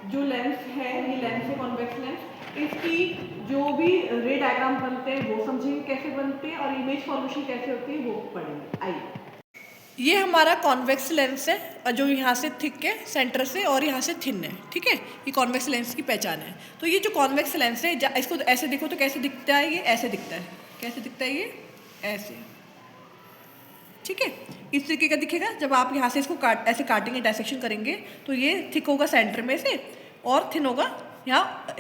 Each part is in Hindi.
जो लेंस है, ये लेंस है कॉन्वेक्स लेंस, इसकी जो भी रे डायग्राम बनते हैं वो समझेंगे कैसे बनते हैं, और इमेज फॉर्मेशन कैसे होती है वो पढ़ेंगे। आइए, ये हमारा कॉन्वेक्स लेंस है जो यहाँ से थिक है सेंटर से और यहाँ से थिन है, ठीक है। ये कॉन्वेक्स लेंस की पहचान है। तो ये जो कॉन्वेक्स लेंस है, इसको ऐसे देखो तो कैसे दिखता है, ये ऐसे दिखता है। कैसे दिखता है ये? ऐसे, ठीक है। इस तरीके का दिखेगा। जब आप यहाँ से इसको ऐसे काटेंगे, डायसेक्शन करेंगे, तो ये थिक होगा सेंटर में से और थिन होगा यहाँ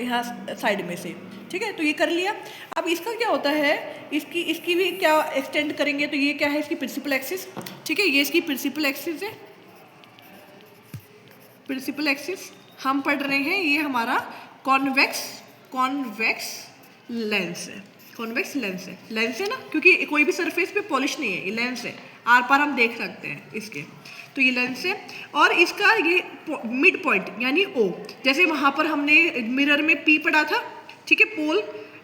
साइड में से, ठीक है। तो ये कर लिया। अब इसका क्या होता है, इसकी भी क्या एक्सटेंड करेंगे, तो ये क्या है, इसकी प्रिंसिपल एक्सिस, ठीक है। ये इसकी प्रिंसिपल एक्सिस है। प्रिंसिपल एक्सिस हम पढ़ रहे हैं, ये हमारा कॉन्वेक्स लेंस है। कॉन्वेक्स लेंस है ना, क्योंकि कोई भी सरफेस पे पॉलिश नहीं है, ये लेंस है, आर पार हम देख सकते हैं इसके। तो ये लेंस है और इसका ये मिड पॉइंट यानी ओ, जैसे वहाँ पर हमने मिरर में पी पढ़ा था, ठीक है, पोल,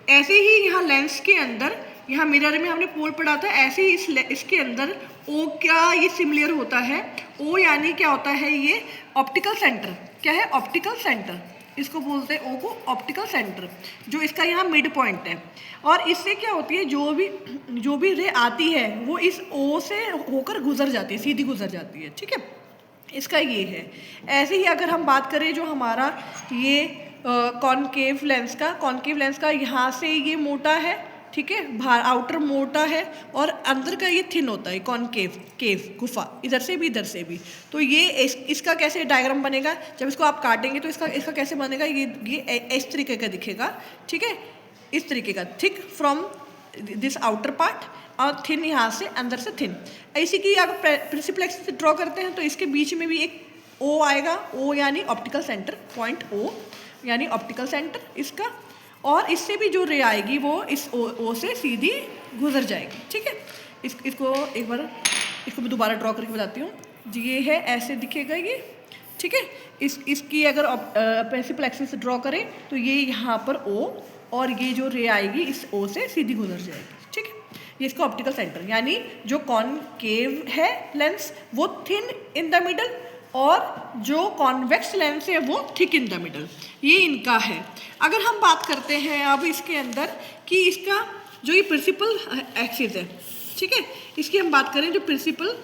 ऐसे ही यहाँ लेंस के अंदर, यहाँ मिरर में हमने पोल पढ़ा था, ऐसे ही इसके अंदर ओ क्या ये सिमिलर होता है। ओ यानी क्या होता है, ये ऑप्टिकल सेंटर। क्या है? ऑप्टिकल सेंटर, इसको बोलते हैं ओ को ऑप्टिकल सेंटर, जो इसका यहाँ मिड पॉइंट है। और इससे क्या होती है, जो भी रे आती है वो इस ओ से होकर गुजर जाती है, सीधी गुजर जाती है, ठीक है। इसका ये है। ऐसे ही अगर हम बात करें जो हमारा ये कॉनकेव लेंस का यहाँ से ये मोटा है, ठीक है, बाहर आउटर मोटा है और अंदर का ये थिन होता है, केव गुफा, इधर से भी। तो ये इसका कैसे डायग्राम बनेगा, जब इसको आप काटेंगे तो इसका कैसे बनेगा, ये इस तरीके का दिखेगा, ठीक है, इस तरीके का, thick from this outer part और थिन यहाँ से, अंदर से थिन। ऐसी की अगर प्रिंसिपल एक्सिस ड्रॉ करते हैं तो इसके बीच में भी एक ओ आएगा, ओ यानी ऑप्टिकल सेंटर, पॉइंट ओ यानी ऑप्टिकल सेंटर इसका, और इससे भी जो रे आएगी वो इस ओ से सीधी गुजर जाएगी, ठीक है। इसको एक बार इसको मैं दोबारा ड्रॉ करके बताती हूँ। ये है, ऐसे दिखेगा ये, ठीक है। इसकी अगर प्रिंसिपल एक्सिस ड्रॉ करें तो ये यहाँ पर ओ, और ये जो रे आएगी इस ओ से सीधी गुजर जाएगी, ठीक है। ये इसका ऑप्टिकल सेंटर, यानी जो कॉनकेव है लेंस वो थिन इन द मिडल, और जो कॉन्वेक्स लेंस है वो थिक इन द मिडल, ये इनका है। अगर हम बात करते हैं अब इसके अंदर कि इसका जो ये प्रिंसिपल एक्सिस है, ठीक है, इसकी हम बात करें, जो प्रिंसिपल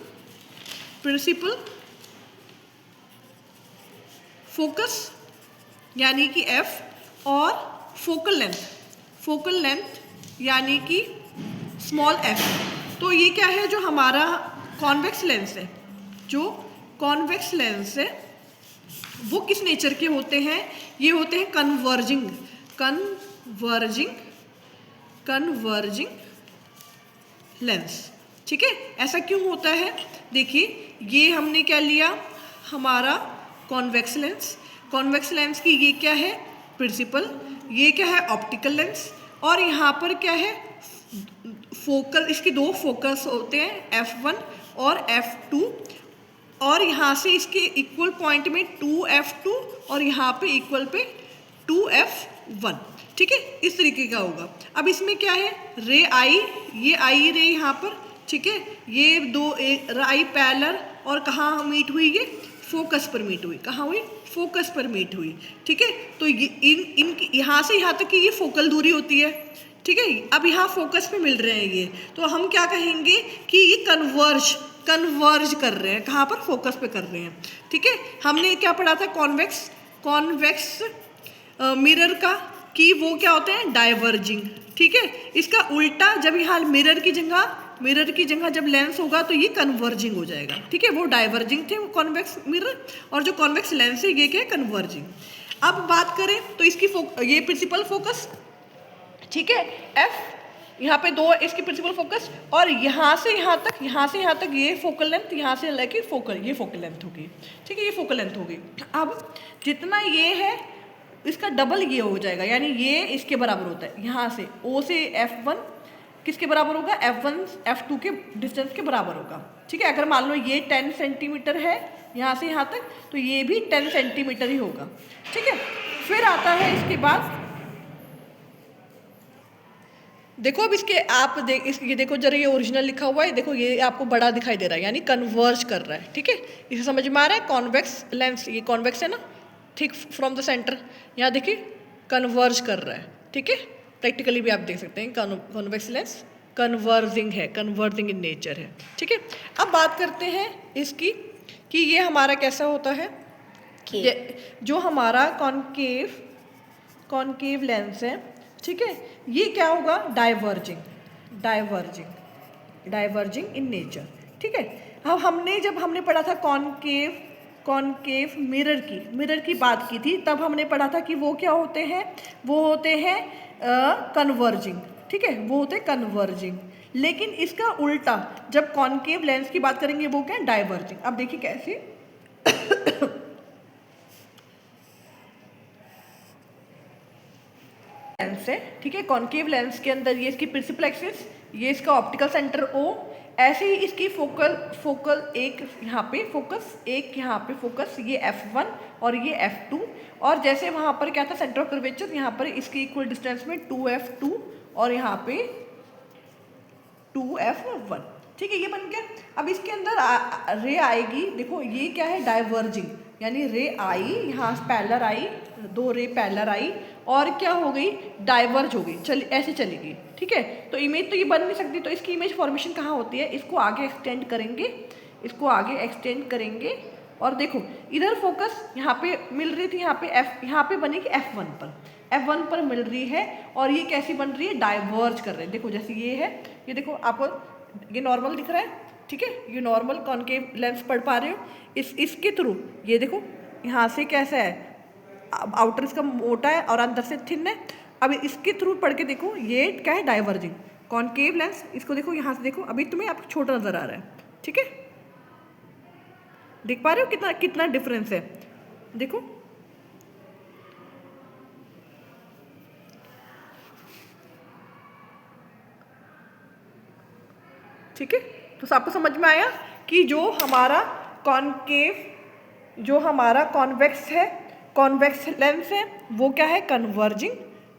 फोकस यानी कि एफ, और फोकल लेंथ यानी कि स्मॉल एफ। तो ये क्या है, जो हमारा कॉन्वेक्स लेंस है, जो कॉन्वेक्स लेंस है वो किस नेचर के होते हैं, ये होते हैं कन्वर्जिंग लेंस, ठीक है। ऐसा क्यों होता है, देखिए, ये हमने क्या लिया, हमारा कॉन्वेक्स लेंस की ये क्या है, प्रिंसिपल, ये क्या है, ऑप्टिकल लेंस, और यहाँ पर क्या है, फोकल, इसके दो फोकस होते हैं, F1 और F2, और यहाँ से इसके इक्वल पॉइंट में 2F2 और यहाँ पे इक्वल पे 2F1, ठीक है, इस तरीके का होगा। अब इसमें क्या है, रे आई, ये आई रे यहाँ पर, ठीक है, ये दो आई पैरेलल, और कहाँ मीट हुई, ये फोकस पर मीट हुई, कहाँ हुई, फोकस पर मीट हुई, ठीक है। तो इन यहाँ से यहाँ तक की ये फोकल दूरी होती है, ठीक है। अब यहाँ फोकस पे मिल रहे हैं ये, तो हम क्या कहेंगे कि ये कन्वर्ज कर रहे हैं, कहाँ पर, फोकस पे कर रहे हैं, ठीक है। हमने क्या पढ़ा था, कॉन्वेक्स मिरर का, कि वो क्या होते हैं, डाइवर्जिंग, ठीक है। इसका उल्टा, जब यहाँ मिरर की जगह जब लेंस होगा तो ये कन्वर्जिंग हो जाएगा, ठीक है। वो डाइवर्जिंग थे वो कॉन्वेक्स मिरर, और जो कॉन्वेक्स लेंस है ये क्या है, कन्वर्जिंग। अब बात करें तो इसकी ये प्रिंसिपल फोकस, ठीक है, एफ, यहाँ पे दो इसकी प्रिंसिपल फोकस, और यहाँ से यहाँ तक ये फोकल लेंथ, यहाँ से लेके ये फोकल लेंथ होगी, ठीक है, ये फोकल लेंथ होगी। अब जितना ये है इसका डबल ये हो जाएगा, यानी ये इसके बराबर होता है, यहाँ से O से F1 किसके बराबर होगा, F1 F2 के डिस्टेंस के बराबर होगा, ठीक है। अगर मान लो ये 10 सेंटीमीटर है यहाँ से यहाँ तक, तो ये भी 10 सेंटीमीटर ही होगा, ठीक है। फिर आता है इसके बाद, देखो अब इसके आप ये देखो जरा, ये ओरिजिनल लिखा हुआ है, देखो ये आपको बड़ा दिखाई दे रहा है, यानी कन्वर्ज कर रहा है, ठीक है। इसे समझ में आ रहा है, कॉन्वेक्स लेंस, ये कॉन्वेक्स है ना, थिक फ्रॉम द सेंटर, यहाँ देखिए कन्वर्ज कर रहा है, ठीक है। प्रैक्टिकली भी आप देख सकते हैं कॉन्वेक्स लेंस कन्वर्जिंग है, कन्वर्जिंग इन नेचर है, ठीक है। अब बात करते हैं इसकी कि ये हमारा कैसा होता है। जो हमारा कॉनकेव लेंस है, ठीक है, ये क्या होगा, डाइवर्जिंग इन नेचर, ठीक है। अब जब हमने पढ़ा था कॉनकेव मिरर की बात की थी, तब हमने पढ़ा था कि वो क्या होते हैं, वो होते हैं कन्वर्जिंग, ठीक है, वो होते हैं कन्वर्जिंग। लेकिन इसका उल्टा जब कॉनकेव लेंस की बात करेंगे वो क्या है, डाइवर्जिंग। अब देखिए कैसे लेंस है, ठीक है, कॉनकेव लेंस के अंदर ये इसकी प्रिंसिपल एक्सिस, ये इसका ऑप्टिकल सेंटर O, ऐसे ही इसकी फोकल एक यहाँ पे फोकस, एक यहाँ पे फोकस, ये F1 और ये F2, और जैसे वहाँ पर क्या था सेंटर ऑफ कर्वेचर, यहाँ पर इसके इक्वल डिस्टेंस में 2F2 और यहाँ पे 2F1, ठीक है, ये बन गया। अब इसके अंदर रे आएगी, देखो ये क्या है, डाइवर्जिंग, यानी रे आई, यहाँ पैरेलल आई, 2 रे पैरेलल आई और क्या हो गई, डाइवर्ज हो गई, ऐसे चली गई, ठीक है। तो इमेज तो ये बन नहीं सकती, तो इसकी इमेज फॉर्मेशन कहाँ होती है, इसको आगे एक्सटेंड करेंगे, और देखो इधर फोकस यहाँ पे मिल रही थी, यहाँ पे बनेगी F1 पर मिल रही है, और ये कैसी बन रही है, डाइवर्ज कर रहे हैं। देखो जैसे ये है, ये देखो आपको ये नॉर्मल दिख रहा है, ठीक है, ये नॉर्मल कॉनकेव लेंस पढ़ पा रहे हो, इसके थ्रू ये देखो यहाँ से कैसा है, आउटर इसका मोटा है और अंदर से थिन है। अब इसके थ्रू पढ़ के देखो ये क्या है, डाइवर्जिंग कॉनकेव लेंस, इसको देखो यहाँ से देखो, अभी तुम्हें आपको छोटा नजर आ रहा है, ठीक है, देख पा रहे हो कितना डिफरेंस है, देखो ठीक है। तो आपको समझ में आया कि जो हमारा कॉन्वेक्स लेंस है वो क्या है, कन्वर्जिंग,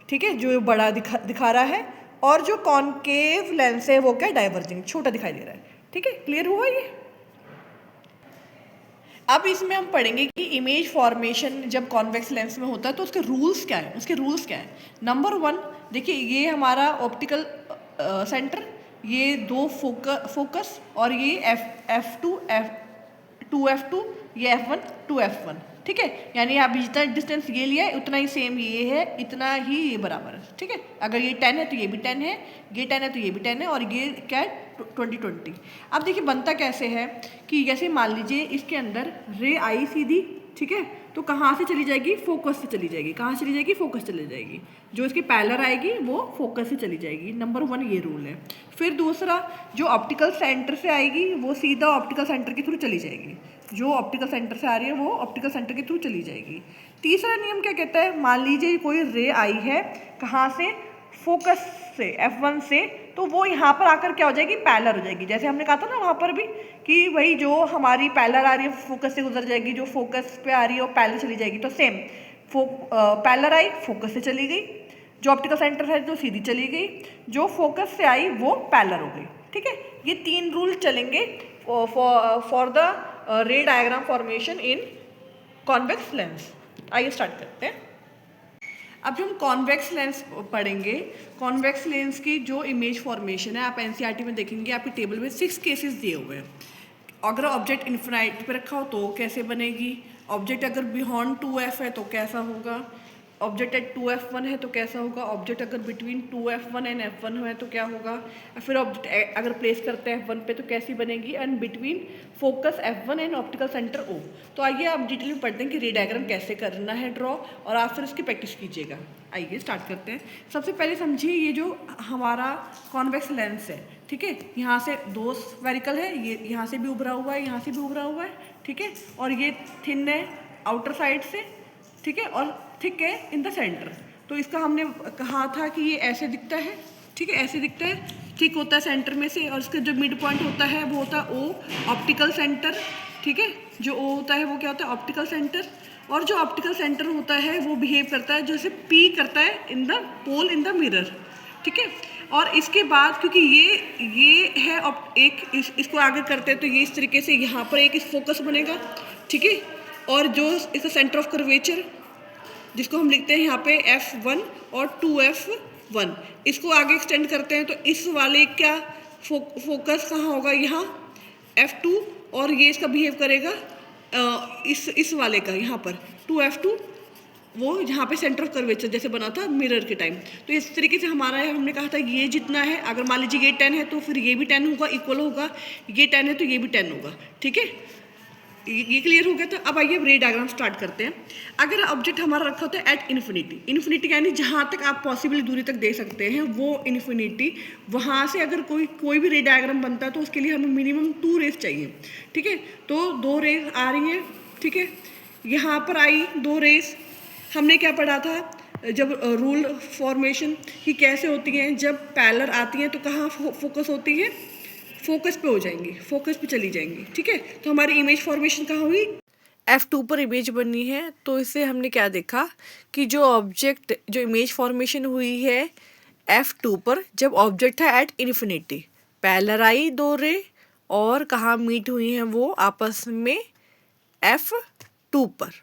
ठीक है, जो बड़ा दिखा रहा है, और जो कॉनकेव लेंस है वो क्या है, डाइवर्जिंग, छोटा दिखाई दे रहा है, ठीक है। क्लियर हुआ ये। अब इसमें हम पढ़ेंगे कि इमेज फॉर्मेशन जब कॉन्वेक्स लेंस में होता है तो उसके रूल्स क्या है। नंबर 1 देखिए, ये हमारा ऑप्टिकल सेंटर, ये 2 फोकस, और ये F2 ये F1 2F1, ठीक है, यानी आप जितना डिस्टेंस ये लिया है उतना ही सेम ये है, इतना ही ये बराबर है, ठीक है। अगर ये 10 है तो ये भी 10 है, ये 10 है तो ये भी 10 है, और ये क्या है 20. अब देखिए बनता कैसे है कि जैसे मान लीजिए इसके अंदर रे आई सीधी, ठीक है, तो कहाँ से चली जाएगी, फोकस से चली जाएगी, कहाँ चली जाएगी, फोकस चली जाएगी, जो इसकी पैरेलल आएगी वो फोकस से चली जाएगी। नंबर 1 ये रूल है। फिर दूसरा, जो ऑप्टिकल सेंटर से आएगी वो सीधा ऑप्टिकल सेंटर के थ्रू चली जाएगी, जो ऑप्टिकल सेंटर से आ रही है वो ऑप्टिकल सेंटर के थ्रू चली जाएगी। तीसरा नियम क्या कहता है, मान लीजिए कोई रे आई है, कहाँ से, फोकस से, F1 से, तो वो यहाँ पर आकर क्या हो जाएगी, पैरेलल हो जाएगी। जैसे हमने कहा था ना वहाँ पर भी कि वही जो हमारी पैरेलल आ रही है फोकस से गुजर जाएगी, जो फोकस पे आ रही है वो पैरेलल चली जाएगी, तो सेम पैरेलल आई, फोकस से चली गई, जो ऑप्टिकल सेंटर है जो सीधी चली गई, जो फोकस से आई वो पैरेलल हो गई, ठीक है। ये 3 रूल चलेंगे फॉर द रे डायग्राम फॉर्मेशन इन कॉन्वेक्स लेंस। आइए स्टार्ट करते हैं। अब जो हम कॉन्वेक्स लेंस पढ़ेंगे, कॉन्वेक्स लेंस की जो इमेज फॉर्मेशन है, आप एनसीईआरटी में देखेंगे, आपके टेबल में 6 केसेस दिए हुए हैं। अगर ऑब्जेक्ट इन्फिनाइट पे रखा हो तो कैसे बनेगी, ऑब्जेक्ट अगर बियॉन्ड 2F है तो कैसा होगा, ऑब्जेक्ट एट 2F1 है तो कैसा होगा, ऑब्जेक्ट अगर बिटवीन 2F1 एंड F1 है तो क्या होगा, फिर ऑब्जेक्ट अगर प्लेस करते हैं F1 पे तो कैसी बनेगी, and between focus F1 and optical centre O। तो आइए आप डिटेल में पढ़ते हैं कि रे डायग्राम कैसे करना है ड्रॉ, और आप फिर उसकी प्रैक्टिस कीजिएगा। आइए स्टार्ट करते हैं। सबसे पहले समझिए ये जो हमारा कॉन्वेक्स लेंस है, ठीक है, यहाँ से 2 स्फेरिकल है, ये यहाँ से भी उभरा हुआ है, यहाँ से भी उभरा हुआ है, ठीक है, और ये थिन है आउटर साइड से, ठीक है, और थिक है इन द सेंटर। तो इसका हमने कहा था कि ये ऐसे दिखता है, ठीक है, ऐसे दिखता है, थिक होता है सेंटर में से, और इसका जो मिड पॉइंट होता है वो होता है O, ऑप्टिकल सेंटर, ठीक है, जो O होता है वो क्या होता है, ऑप्टिकल सेंटर, और जो ऑप्टिकल सेंटर होता है वो बिहेव करता है जैसे P करता है in the pole in the mirror, ठीक है। और इसके बाद क्योंकि ये है इसको आगे करते हैं तो ये इस तरीके से यहाँ पर एक इस फोकस बनेगा, ठीक है, और जो इसका सेंटर ऑफ कर्वेचर जिसको हम लिखते हैं यहाँ पे F1 और 2F1, इसको आगे एक्सटेंड करते हैं तो इस वाले का फोकस कहाँ होगा, यहाँ F2, और ये इसका बिहेव करेगा इस वाले का यहाँ पर 2F2, वो यहाँ पे सेंटर ऑफ कर्वेचर जैसे बना था मिरर के टाइम। तो इस तरीके से हमारा है, हमने कहा था ये जितना है, अगर मान लीजिए ये 10 है तो फिर ये भी 10 होगा, इक्वल होगा, ये 10 है तो ये भी 10 होगा, ठीक है। ये क्लियर हो गया था। अब आइए रे डायग्राम स्टार्ट करते हैं। अगर ऑब्जेक्ट हमारा रखा होता है एट इन्फिनिटी, इन्फिनिटी यानी जहाँ तक आप पॉसिबल दूरी तक दे सकते हैं वो इन्फिनिटी, वहाँ से अगर कोई भी रे डायग्राम बनता है तो उसके लिए हमें मिनिमम 2 रेस चाहिए, ठीक है। तो 2 रेस आ रही हैं, ठीक है, यहाँ पर आई 2 रेस। हमने क्या पढ़ा था जब रूल फॉर्मेशन की कैसे होती हैं, जब पैरेलल आती हैं तो कहाँ फोकस होती है, फोकस पे हो जाएंगी, फोकस पे चली जाएंगी, ठीक है। तो हमारी इमेज फॉर्मेशन कहाँ हुई, F2 पर इमेज बनी है। तो इससे हमने क्या देखा कि जो इमेज फॉर्मेशन हुई है F2 पर, जब ऑब्जेक्ट है एट इन्फिनिटी, पैरेलल आई 2 रे और कहाँ मीट हुई हैं वो आपस में F2 पर।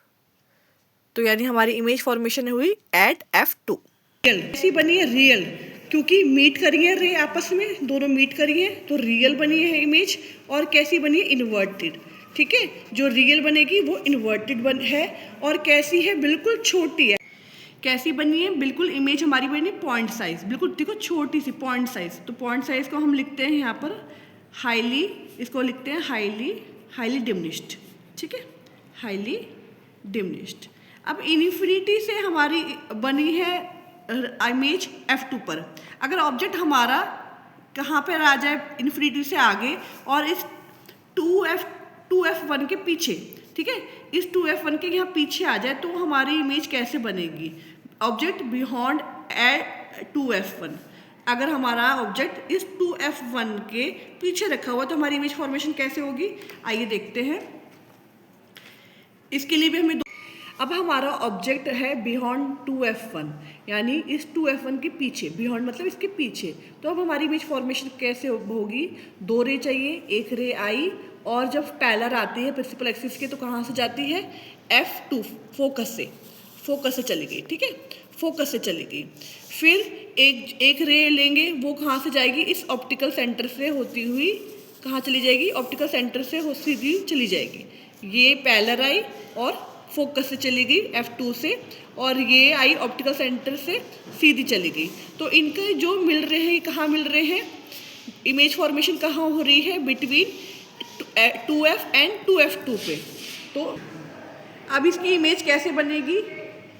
तो यानी हमारी इमेज फॉर्मेशन हुई एट F2। रियल ऐसी बनी है रियल, क्योंकि मीट करी है रे आपस में, दोनों मीट करी है तो रियल बनी है इमेज। और कैसी बनी है, इन्वर्टेड, ठीक है। जो रियल बनेगी वो इन्वर्टेड है। और कैसी है, बिल्कुल छोटी है। कैसी बनी है, बिल्कुल इमेज हमारी बनी पॉइंट साइज, बिल्कुल देखो छोटी सी पॉइंट साइज। तो पॉइंट साइज को हम लिखते हैं यहाँ पर हाईली, इसको लिखते हैं हाईली डिमिनिश्ड, ठीक है, हाईली डिमिनिश्ड। अब इन्फिनिटी से हमारी बनी है इमेज F2 पर। अगर ऑब्जेक्ट हमारा कहाँ पर आ जाए, इन्फिनिटी से आगे और इस 2F1 के पीछे, ठीक है, इस 2F1 के यहाँ पीछे आ जाए तो हमारी इमेज कैसे बनेगी, ऑब्जेक्ट बियॉन्ड 2F1। अगर हमारा ऑब्जेक्ट इस 2F1 के पीछे रखा हुआ तो हमारी इमेज फॉर्मेशन कैसे होगी, आइए देखते हैं। इसके लिए भी हमें अब हमारा ऑब्जेक्ट है बियॉन्ड 2F1, यानी इस 2F1 के पीछे, बियॉन्ड मतलब इसके पीछे। तो अब हमारी इमेज फॉर्मेशन कैसे होगी, 2 रे चाहिए, 1 रे आई, और जब पैरेलल आती है प्रिंसिपल एक्सिस के तो कहाँ से जाती है, F2, फोकस से चली गई, ठीक है, फोकस से चली गई। फिर एक रे लेंगे, वो कहाँ से जाएगी, इस ऑप्टिकल सेंटर से होती हुई कहाँ चली जाएगी, ऑप्टिकल सेंटर से सीधी चली जाएगी। ये पैरेलल आई और फोकस से चली गई F2 से, और ये आई ऑप्टिकल सेंटर से सीधी चली गई। तो इनके जो मिल रहे हैं, कहाँ मिल रहे हैं, इमेज फॉर्मेशन कहाँ हो रही है, बिटवीन 2F एंड 2F2 पे। तो अब इसकी इमेज कैसे बनेगी,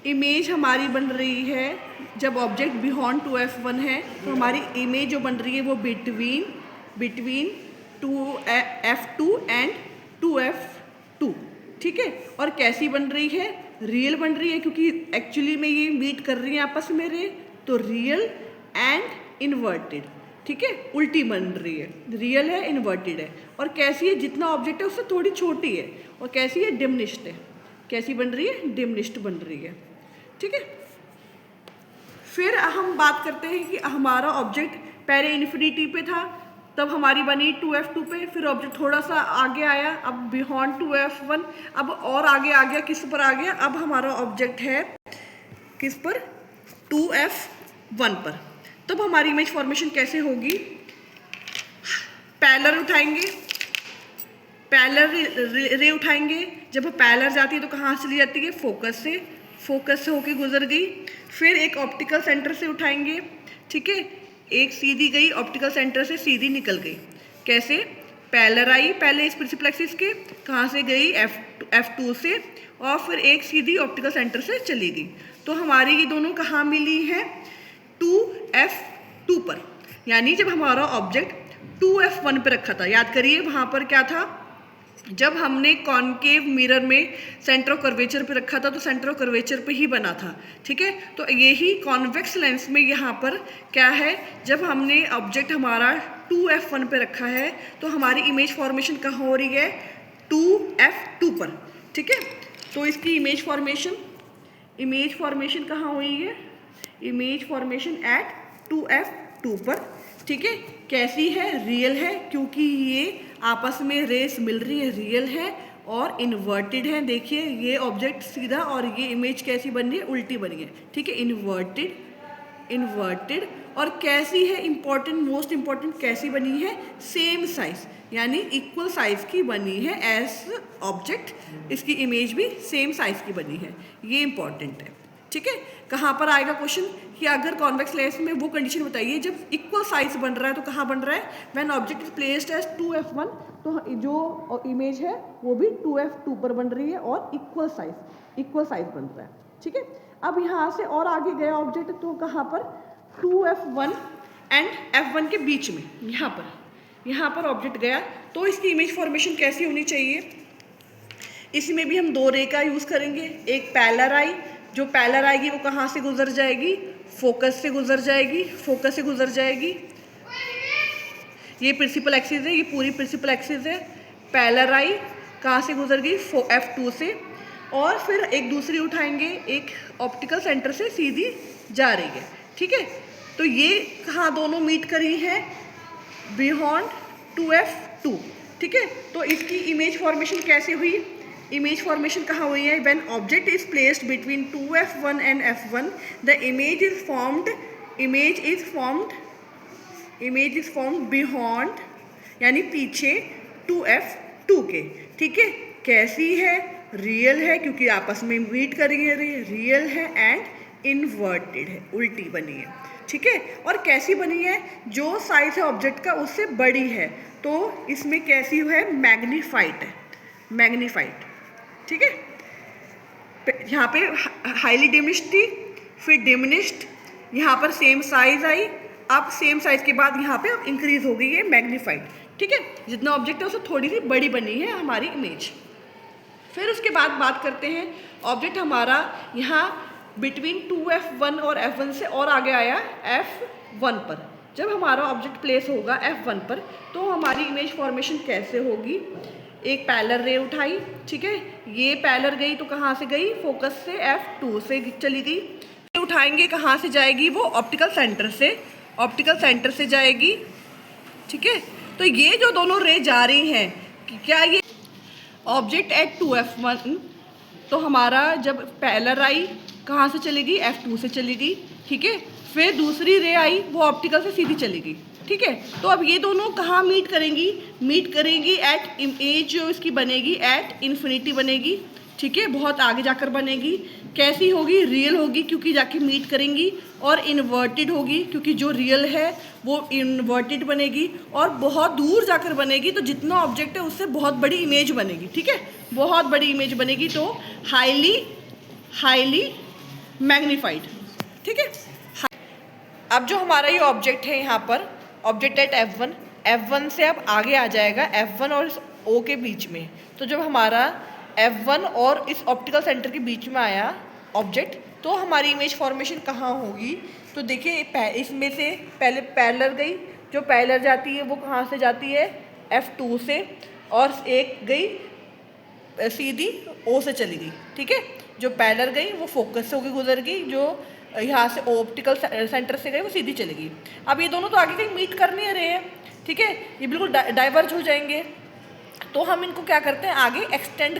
इमेज हमारी बन रही है जब ऑब्जेक्ट बियॉन्ड 2F1 है तो हमारी इमेज जो बन रही है वो बिटवीन 2F2 एंड 2F2, ठीक है। और कैसी बन रही है, रियल बन रही है, क्योंकि एक्चुअली में ये मीट कर रही है आपस में रे, तो रियल एंड इन्वर्टेड, ठीक है, उल्टी बन रही है, रियल है इन्वर्टेड है। और कैसी है, जितना ऑब्जेक्ट है उससे थोड़ी छोटी है। और कैसी है, डिमिनिश्ड है। कैसी बन रही है, डिमिनिश्ड बन रही है, ठीक है। फिर हम बात करते हैं कि हमारा ऑब्जेक्ट पहले इन्फिनिटी पे था, तब हमारी बनी 2F2 पे, फिर ऑब्जेक्ट थोड़ा सा आगे आया, अब बियॉन्ड 2F1, अब और आगे आ गया, किस पर आ गया, अब हमारा ऑब्जेक्ट है किस पर, 2F1 पर। तब हमारी इमेज फॉर्मेशन कैसे होगी, पैरेलल उठाएंगे, पैरेलल रे उठाएंगे। जब पैरेलल जाती है तो कहाँ से ली जाती है, फोकस से होके गुजर गई। फिर एक ऑप्टिकल सेंटर से उठाएंगे, ठीक है, एक सीधी गई, ऑप्टिकल सेंटर से सीधी निकल गई। कैसे, पैरेलल आई पहले इस प्रिंसिपल एक्सिस के, कहाँ से गई, F2 से, और फिर एक सीधी ऑप्टिकल सेंटर से चली गई। तो हमारी ये दोनों कहाँ मिली हैं, 2F2 पर। यानी जब हमारा ऑब्जेक्ट 2F1 पे रखा था, याद करिए वहाँ पर क्या था, जब हमने कॉनकेव मिरर में सेंटर ऑफ कर्वेचर पे रखा था तो सेंटर ऑफ कर्वेचर पे ही बना था, ठीक है। तो यही कॉन्वेक्स लेंस में यहाँ पर क्या है, जब हमने ऑब्जेक्ट हमारा 2F1 पे रखा है तो हमारी इमेज फॉर्मेशन कहाँ हो रही है, 2F2 पर, ठीक है। तो इसकी इमेज फॉर्मेशन कहाँ हुई है, इमेज फॉर्मेशन एट 2F2 पर, ठीक है। कैसी है, रियल है, क्योंकि ये आपस में रेस मिल रही है, रियल है। और इन्वर्टेड है। देखिए ये ऑब्जेक्ट सीधा और ये इमेज कैसी बन रही है, उल्टी बनी है, ठीक है। इन्वर्टेड और कैसी है, इंपॉर्टेंट, मोस्ट इंपॉर्टेंट, कैसी बनी है, सेम साइज यानी इक्वल साइज की बनी है एज ऑब्जेक्ट, इसकी इमेज भी सेम साइज की बनी है, ये इंपॉर्टेंट है, ठीक है। कहाँ पर आएगा क्वेश्चन कि अगर कॉन्वेक्स लेंस में वो कंडीशन बताइए जब इक्वल साइज बन रहा है, तो कहाँ बन रहा है, when object is placed at 2f1, तो जो इमेज है वो भी 2f2 पर बन रही है और इक्वल साइज बन रहा है, ठीक है। अब यहाँ से और आगे गया ऑब्जेक्ट, तो कहाँ पर 2f1 एंड f1 के बीच में, यहाँ पर ऑब्जेक्ट गया, तो इसकी इमेज फॉर्मेशन कैसी होनी चाहिए। इसमें भी हम दो रे का यूज़ करेंगे, एक पैरेलल आई, जो पैरेलल आएगी वो कहाँ से गुजर जाएगी, फोकस से गुजर जाएगी, ये प्रिंसिपल एक्सिस है, ये पूरी प्रिंसिपल एक्सिस है। पैरेलल आई कहाँ से गुजर गई, f2 से, और फिर एक दूसरी उठाएंगे, एक ऑप्टिकल सेंटर से सीधी जा रही है, ठीक है। तो ये कहाँ दोनों मीट करी हैं, बियॉन्ड 2f2, ठीक है। तो इसकी इमेज फॉर्मेशन कैसे हुई, इमेज फॉर्मेशन कहाँ हुई है, when object is placed between 2f1 and f1 the image is formed beyond यानी पीछे 2f2 के, ठीक है। कैसी है, रियल है, क्योंकि आपस में मीट कर रही है, रियल है, एंड इन्वर्टेड है, उल्टी बनी है, ठीक है। और कैसी बनी है, जो साइज है ऑब्जेक्ट का उससे बड़ी है, तो इसमें कैसी है, मैग्नीफाइड, ठीक है। यहाँ पे हाईली डिमिनिश्ड थी, फिर डिमिनिश्ड, यहाँ पर सेम साइज आई, अब सेम साइज के बाद यहाँ पे अब इंक्रीज हो गई है, मैग्नीफाइड, ठीक है। जितना ऑब्जेक्ट है उससे थोड़ी सी बड़ी बनी है हमारी इमेज। फिर उसके बाद बात करते हैं, ऑब्जेक्ट हमारा यहाँ बिटवीन 2f1 और f1 से और आगे आया f1 पर। जब हमारा ऑब्जेक्ट प्लेस होगा f1 पर, तो हमारी इमेज फॉर्मेशन कैसे होगी, एक पैरेलल रे उठाई, ठीक है, ये पैरेलल गई तो कहाँ से गई, फोकस से f2 से चली गई, फिर उठाएंगे कहाँ से जाएगी, वो ऑप्टिकल सेंटर से जाएगी, ठीक है। तो ये जो दोनों रे जा रही हैं, क्या ये ऑब्जेक्ट एट 2f1, तो हमारा जब पैरेलल आई कहाँ से चलेगी, f2 से चलेगी, ठीक है। फिर दूसरी रे आई, वो ऑप्टिकल से सीधी चलेगी, ठीक है। तो अब ये दोनों कहाँ मीट करेंगी एट इमेज जो इसकी बनेगी एट इन्फिनिटी बनेगी, ठीक है, बहुत आगे जाकर बनेगी। कैसी होगी, रियल होगी, क्योंकि जाके मीट करेंगी, और इन्वर्टेड होगी, क्योंकि जो रियल है वो इन्वर्टेड बनेगी, और बहुत दूर जाकर बनेगी, तो जितना ऑब्जेक्ट है उससे बहुत बड़ी इमेज बनेगी, ठीक है, बहुत बड़ी इमेज बनेगी, तो हाईली मैग्नीफाइड, ठीक है। अब जो हमारा ये ऑब्जेक्ट है यहाँ पर, ऑब्जेक्ट एट f1 से अब आगे आ जाएगा f1 और इस O के बीच में। तो जब हमारा f1 और इस ऑप्टिकल सेंटर के बीच में आया ऑब्जेक्ट, तो हमारी इमेज फॉर्मेशन कहाँ होगी, तो देखिए इसमें से पहले पैरेलल गई, जो पैरेलल जाती है वो कहाँ से जाती है, f2 से, और एक गई सीधी O से चली गई, ठीक है। जो पैरेलल गई वो फोकस से होकर गुजर गई, जो यहाँ से ऑप्टिकल सेंटर से गई वो सीधी चली गई। अब ये दोनों तो आगे कहीं मीट कर नहीं रहे हैं, ठीक है, ये बिल्कुल डाइवर्ज हो जाएंगे। तो हम इनको क्या करते हैं, आगे एक्सटेंड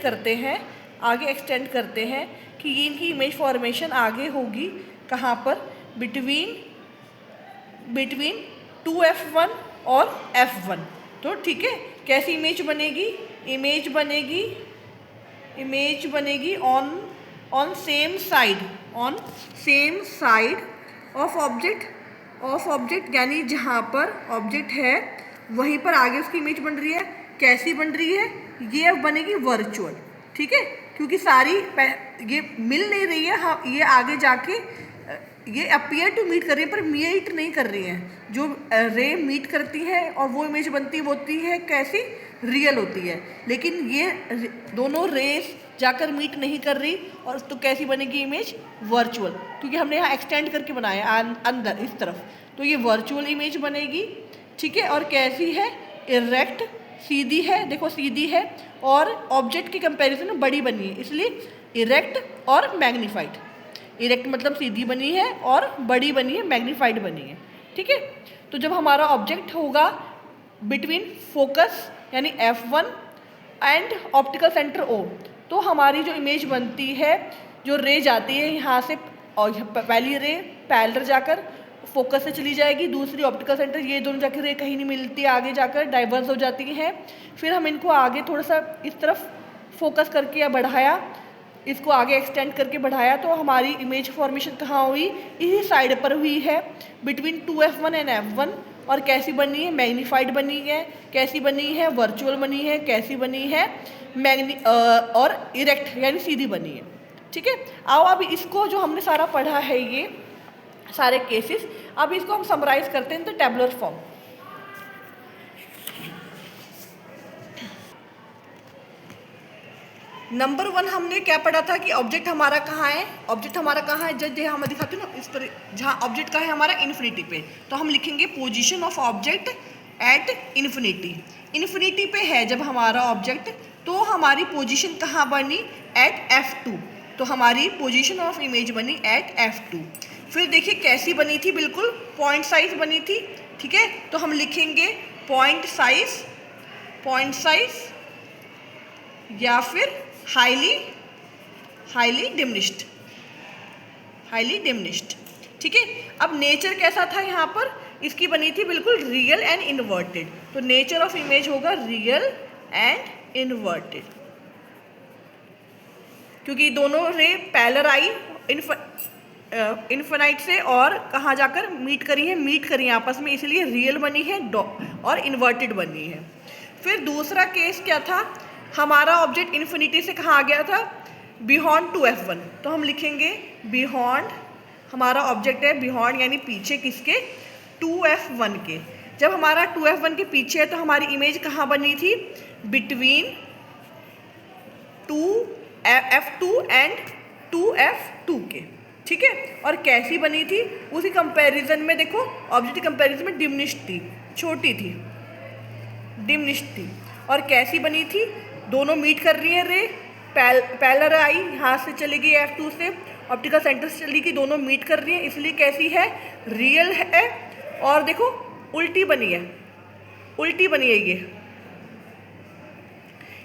करते हैं कि ये इनकी इमेज फॉर्मेशन आगे होगी कहाँ पर, बिटवीन 2f1 और f1। तो ठीक है, कैसी इमेज बनेगी, इमेज बनेगी on same side of object, यानी जहाँ पर ऑब्जेक्ट है वहीं पर आगे उसकी इमेज बन रही है। कैसी बन रही है, ये अब बनेगी वर्चुअल, ठीक है, क्योंकि सारी ये मिल नहीं रही है, हाँ ये आगे जाके ये अपीयर टू मीट कर रही है पर मीट नहीं कर रही है। जो रे मीट करती है और वो इमेज बनती होती है कैसी, रियल होती है, लेकिन ये दोनों रेस जाकर मीट नहीं कर रही, और तो कैसी बनेगी इमेज, वर्चुअल, क्योंकि हमने यहाँ एक्सटेंड करके बनाया अंदर इस तरफ, तो ये वर्चुअल इमेज बनेगी, ठीक है। और कैसी है, इरेक्ट, सीधी है, देखो सीधी है, और ऑब्जेक्ट की कंपैरिजन में बड़ी बनी है, इसलिए इरेक्ट और मैग्नीफाइड। इरेक्ट मतलब सीधी बनी है और बड़ी बनी है, मैग्नीफाइड बनी है, ठीक है। तो जब हमारा ऑब्जेक्ट होगा बिटवीन फोकस यानी f1 and optical centre O। तो हमारी जो इमेज बनती है, जो रे जाती है यहाँ से, और पहली रे पैरेलल जाकर फोकस से चली जाएगी, दूसरी ऑप्टिकल सेंटर, ये दोनों जाकर रे कहीं नहीं मिलती, आगे जाकर डाइवर्स हो जाती हैं। फिर हम इनको आगे थोड़ा सा इस तरफ फोकस करके या बढ़ाया, इसको आगे एक्सटेंड करके बढ़ाया, तो हमारी इमेज फॉर्मेशन कहाँ हुई, इसी साइड पर हुई है, बिटवीन 2f1 एंड f1। और कैसी बनी है, मैग्नीफाइड बनी है, कैसी बनी है, वर्चुअल बनी है, कैसी बनी है, और इरेक्ट यानी सीधी बनी है। ठीक है, आओ अब इसको जो हमने सारा पढ़ा है, ये सारे केसेस, अब इसको हम समराइज करते हैं तो टेबुलर फॉर्म। नंबर 1 हमने क्या पढ़ा था कि ऑब्जेक्ट हमारा कहाँ है, ऑब्जेक्ट हमारा कहाँ है, जब हम दिखाते हैं ना इस पर, जहाँ ऑब्जेक्ट का है हमारा इन्फिनिटी पे, तो हम लिखेंगे position of object at infinity. Infinity पे है जब हमारा ऑब्जेक्ट, तो हमारी पोजीशन कहाँ बनी, एट f2। तो हमारी पोजीशन ऑफ इमेज बनी एट f2। फिर देखिए कैसी बनी थी, बिल्कुल पॉइंट साइज बनी थी। ठीक है, तो हम लिखेंगे पॉइंट साइज या फिर हाईली डिमिनिश्ड। ठीक है, अब नेचर कैसा था यहाँ पर, इसकी बनी थी बिल्कुल रियल एंड इन्वर्टेड। तो नेचर ऑफ इमेज होगा रियल एंड इन्वर्टेड, क्योंकि दोनों रे पैरेलल आई इन्फिनाइट से और कहाँ जाकर मीट करी है आपस में, इसलिए रियल बनी है और इन्वर्टेड बनी है। फिर दूसरा केस क्या था, हमारा ऑब्जेक्ट इन्फिनिटी से कहाँ आ गया था, बियॉन्ड 2f1। तो हम लिखेंगे बियॉन्ड, हमारा ऑब्जेक्ट है बियॉन्ड यानी पीछे किसके, 2f1 के। जब हमारा 2f1 के पीछे है तो हमारी इमेज कहाँ बनी थी, बिटवीन 2f2 एंड 2f2 के। ठीक है, और कैसी बनी थी, उसी कंपैरिजन में देखो, ऑब्जेक्ट कंपैरिजन में डिमिनिश्ड थी, छोटी थी, डिमिनिश्ड थी। और कैसी बनी थी, दोनों मीट कर रही है रे, पैरेलल आई यहाँ से चलेगी f2 से, ऑप्टिकल सेंटर से चलेगी, दोनों मीट कर रही है, इसलिए कैसी है, रियल है। और देखो उल्टी बनी है ये,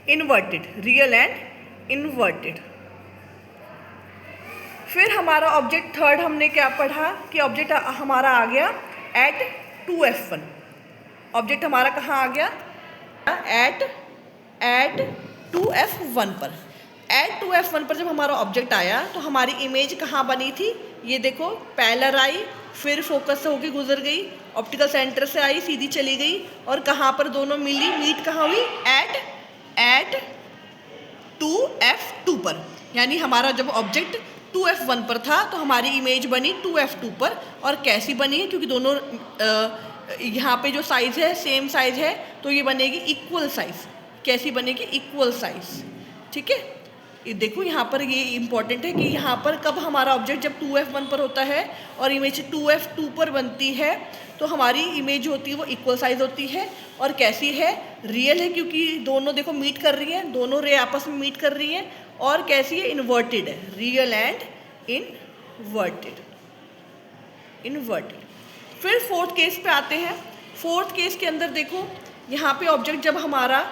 इन्वर्टेड, रियल एंड इन्वर्टेड। फिर हमारा ऑब्जेक्ट थर्ड हमने क्या पढ़ा कि ऑब्जेक्ट हमारा आ गया एट 2f1। ऑब्जेक्ट हमारा कहाँ आ गया, एट 2f1 पर। एट 2f1 पर जब हमारा ऑब्जेक्ट आया तो हमारी इमेज कहाँ बनी थी, ये देखो पैरेलल आई, फिर फोकस से होके गुजर गई, ऑप्टिकल सेंटर से आई, सीधी चली गई, और कहाँ पर दोनों मिली, मीट कहाँ हुई, एट 2f2 पर। यानी हमारा जब ऑब्जेक्ट 2f1 पर था तो हमारी इमेज बनी 2f2 पर। और कैसी बनी है, क्योंकि दोनों यहाँ पे जो साइज़ है सेम साइज़ है, तो ये बनेगी इक्वल साइज़। कैसी बनेगी, इक्वल साइज़। ठीक है, ये देखो यहाँ पर ये इम्पॉर्टेंट है कि यहाँ पर कब हमारा ऑब्जेक्ट जब 2f1 पर होता है और इमेज 2f2 पर बनती है तो हमारी इमेज होती है वो इक्वल साइज़ होती है। और कैसी है, रियल है, क्योंकि दोनों देखो मीट कर रही हैं, दोनों रे आपस में मीट कर रही हैं। और कैसी है, इन्वर्टेड है, रियल एंड इन्वर्टेड। फिर फोर्थ केस पे आते हैं। फोर्थ केस के अंदर देखो यहाँ पे ऑब्जेक्ट जब हमारा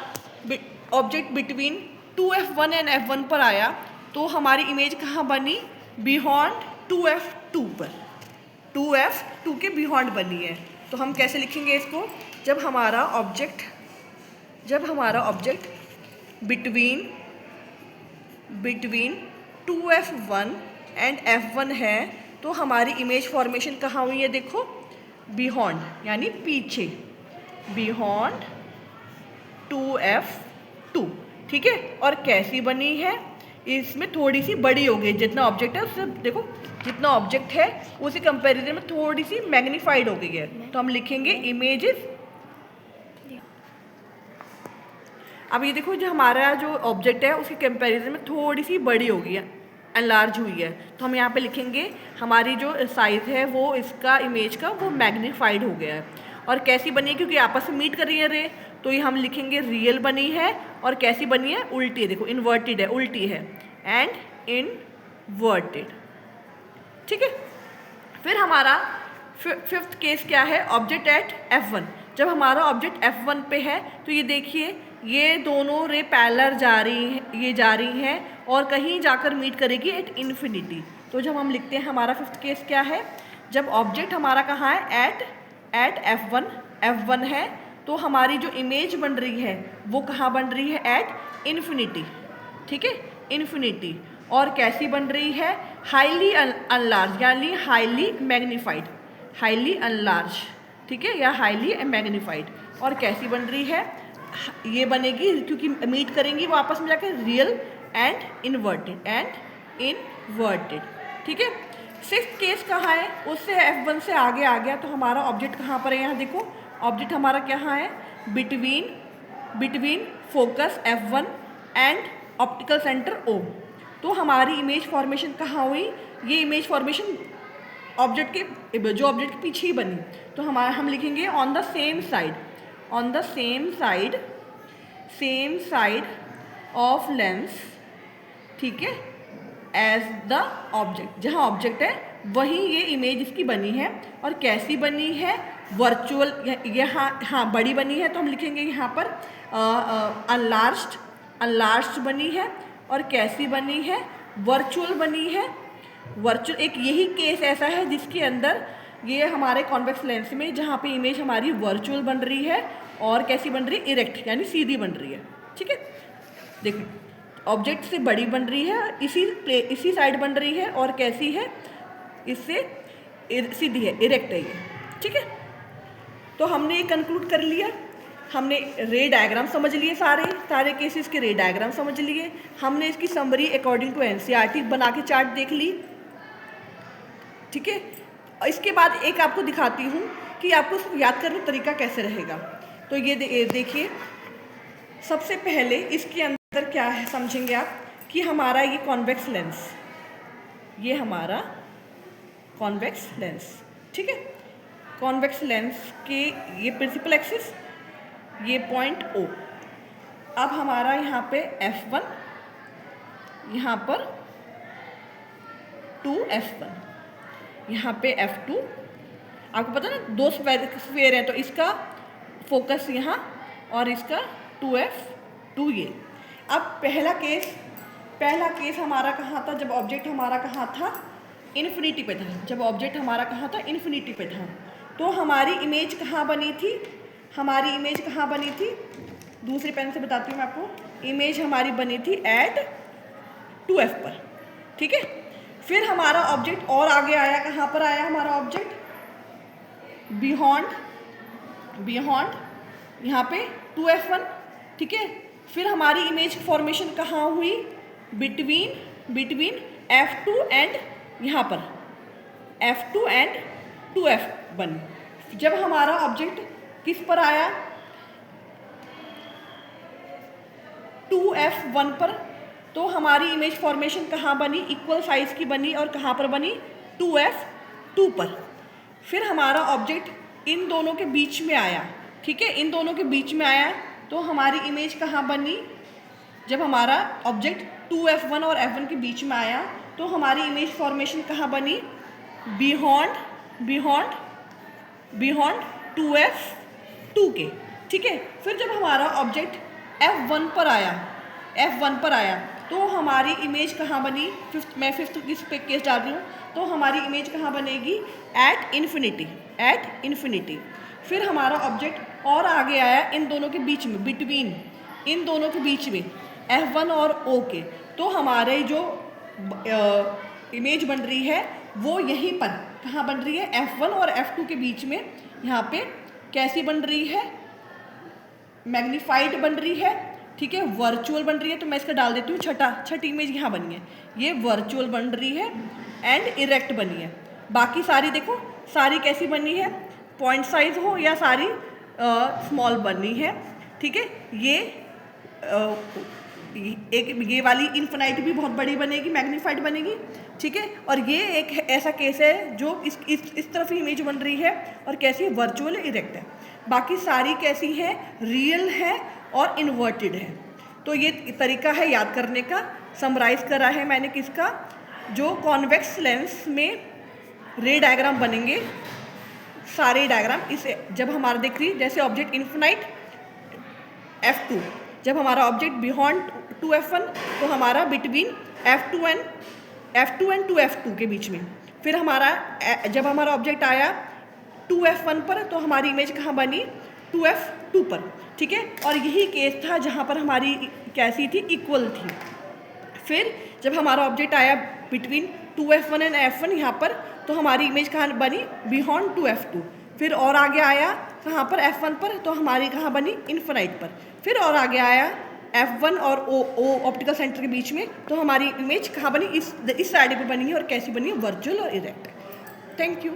object between 2f1 and f1 पर आया तो हमारी इमेज कहाँ बनी, बियॉन्ड 2f2 पर, 2f2 के बियॉन्ड बनी है। तो हम कैसे लिखेंगे इसको, जब हमारा object between 2f1 and f1 है तो हमारी इमेज फॉर्मेशन कहाँ हुई है, देखो बियॉन्ड यानी पीछे, बियॉन्ड 2f2। ठीक है, और कैसी बनी है, इसमें थोड़ी सी बड़ी हो गई, जितना ऑब्जेक्ट है उससे देखो, जितना ऑब्जेक्ट है उसी कंपैरिजन में थोड़ी सी मैग्नीफाइड हो गई है। तो हम लिखेंगे इमेजेस। अब ये देखो जो हमारा जो ऑब्जेक्ट है उसके कंपैरिजन में थोड़ी सी बड़ी हो गई है, एनलार्ज हुई है। तो हम यहाँ पे लिखेंगे हमारी जो साइज़ है वो इसका इमेज का वो मैग्नीफाइड हो गया है। और कैसी बनी है, क्योंकि आपस में मीट कर रही है रे, तो ये हम लिखेंगे रियल बनी है। और कैसी बनी है, उल्टी है, देखो इन्वर्टेड है, उल्टी है, एंड इन्वर्टेड। ठीक है, फिर हमारा फिफ्थ केस क्या है, ऑब्जेक्ट एट f1। जब हमारा ऑब्जेक्ट f1 पे है तो ये देखिए ये दोनों रे पैरेलल जा रही हैं, ये जा रही हैं और कहीं जाकर मीट करेगी एट इन्फिनिटी। तो जब हम लिखते हैं हमारा फिफ्थ केस क्या है, जब ऑब्जेक्ट हमारा कहाँ है, एट F1 है, तो हमारी जो इमेज बन रही है वो कहाँ बन रही है, एट इन्फिनिटी। ठीक है, इन्फिनिटी। और कैसी बन रही है, हाईली अनलार्ज यानी हाईली मैग्नीफाइड, हाईली अनलार्ज, ठीक है, या हाईली मैग्नीफाइड। और कैसी बन रही है, ये बनेगी क्योंकि मीट करेंगी वो आपस में जाकर रियल एंड इन्वर्टेड, ठीक है। सिक्स्थ केस कहाँ है, उससे F1 से आगे आ गया, तो हमारा ऑब्जेक्ट कहाँ पर है, यहाँ देखो ऑब्जेक्ट हमारा कहाँ है, between focus F1 and optical centre O। तो हमारी इमेज फॉर्मेशन कहाँ हुई, ये इमेज फॉर्मेशन ऑब्जेक्ट के पीछे ही बनी। तो हम लिखेंगे on the same side of lens, ठीक है, एज द ऑब्जेक्ट, जहाँ ऑब्जेक्ट है वहीं ये इमेज इसकी बनी है। और कैसी बनी है, वर्चुअल, यहाँ हाँ बड़ी बनी है, तो हम लिखेंगे यहाँ पर अनलार्ज्ड बनी है। और कैसी बनी है, वर्चुअल बनी है। वर्चुअल एक यही केस ऐसा है जिसके अंदर ये हमारे कॉन्वेक्स लेंस में जहाँ पे इमेज हमारी वर्चुअल बन रही है और कैसी बन रही है, इरेक्ट यानी सीधी बन रही है। ठीक है, देखो ऑब्जेक्ट से बड़ी बन रही है, इसी साइड बन रही है, और कैसी है, इससे सीधी है, इरेक्ट है ये। ठीक है, तो हमने ये कंक्लूड कर लिया, हमने रे डायग्राम समझ लिए, सारे केसेस के रे डायग्राम समझ लिए, हमने इसकी समरी अकॉर्डिंग टू एनसीईआरटी बना के चार्ट देख ली। ठीक है, इसके बाद एक आपको दिखाती हूँ कि आपको इसको याद करने का तरीका कैसे रहेगा। तो ये देखिए, सबसे पहले इसके अंदर क्या है समझेंगे आप कि हमारा ये कॉन्वेक्स लेंस, ये हमारा कॉन्वेक्स लेंस, ठीक है, कॉन्वेक्स लेंस के ये प्रिंसिपल एक्सिस, ये पॉइंट O। अब हमारा यहाँ पे F1, यहाँ पर 2F1, यहाँ पे F2। आपको पता ना दो स्फेयर है, तो इसका फोकस यहाँ और इसका 2F2 ये। अब पहला केस हमारा कहाँ था, जब ऑब्जेक्ट हमारा कहाँ था, इन्फिनिटी पे था। जब ऑब्जेक्ट हमारा कहाँ था, इन्फिनिटी पे था, तो हमारी इमेज कहाँ बनी थी, दूसरे पेन से बताती हूँ मैं आपको। इमेज हमारी बनी थी एट 2F पर। ठीक है, फिर हमारा ऑब्जेक्ट और आगे आया, कहाँ पर आया हमारा ऑब्जेक्ट, बियॉन्ड यहाँ पे 2F1। ठीक है, फिर हमारी इमेज फॉर्मेशन कहाँ हुई, बिटवीन F2 एंड यहाँ पर F2 एंड 2F1। जब हमारा ऑब्जेक्ट किस पर आया, 2F1 पर, तो हमारी इमेज फॉर्मेशन कहाँ बनी, इक्वल साइज की बनी, और कहाँ पर बनी, 2F2 पर। फिर हमारा ऑब्जेक्ट इन दोनों के बीच में आया। ठीक है, इन दोनों के बीच में आया, तो हमारी इमेज कहाँ बनी, जब हमारा ऑब्जेक्ट 2F1 और F1 के बीच में आया, तो हमारी इमेज फॉर्मेशन कहाँ बनी, बियॉन्ड 2F2 के। ठीक है, फिर जब हमारा ऑब्जेक्ट F1 पर आया, तो हमारी इमेज कहाँ बनी, मैं फिफ्थ पे केस डाल रही हूँ, तो हमारी इमेज कहाँ बनेगी, एट इन्फिनिटी। फिर हमारा ऑब्जेक्ट और आगे आया, इन दोनों के बीच में, इन दोनों के बीच में F1 और O के, तो हमारे जो इमेज बन रही है वो यहीं पर कहाँ बन रही है, F1 और F2 के बीच में। यहाँ पे कैसी बन रही है, मैग्नीफाइड बन रही है। ठीक है, वर्चुअल बन रही है, तो मैं इसका डाल देती हूँ छठी इमेज यहाँ बनी है, ये वर्चुअल बन रही है एंड इरेक्ट बनी है। बाकी सारी देखो, सारी कैसी बनी है, पॉइंट साइज हो या सारी स्मॉल बनी है। ठीक है, ये वाली इन्फिनाइट भी बहुत बड़ी बनेगी, मैग्नीफाइड बनेगी। ठीक है, और ये एक ऐसा केस है जो इस तरफ ही इमेज बन रही है, और कैसी है, वर्चुअल इरेक्ट है। बाकी सारी कैसी है, रियल है और इन्वर्टेड है। तो ये तरीका है याद करने का। समराइज करा है मैंने किसका, जो कॉन्वेक्स लेंस में रे डायग्राम बनेंगे, सारे डायग्राम इसे जब हमारा देख रही, जैसे ऑब्जेक्ट इन्फिनाइट F2, जब हमारा ऑब्जेक्ट बियॉन्ड 2f1 तो हमारा बिटवीन f2 एंड 2f2 के बीच में। फिर हमारा जब हमारा ऑब्जेक्ट आया 2f1 पर तो हमारी इमेज कहाँ बनी 2f2 पर, ठीक है। और यही केस था जहाँ पर हमारी कैसी थी, इक्वल थी। फिर जब हमारा ऑब्जेक्ट आया बिटवीन 2f1 एंड f1 यहाँ पर तो हमारी इमेज कहाँ बनी, बियॉन्ड 2f2। फिर और आगे आया कहाँ पर, f1 पर, तो हमारी कहाँ बनी, इन्फिनाइट पर। फिर और आगे आया f1 और o ऑप्टिकल सेंटर के बीच में, तो हमारी इमेज कहाँ बनी, इस साइड पे बनी है। और कैसी बनी है, वर्चुअल और इरेक्ट। Thank you.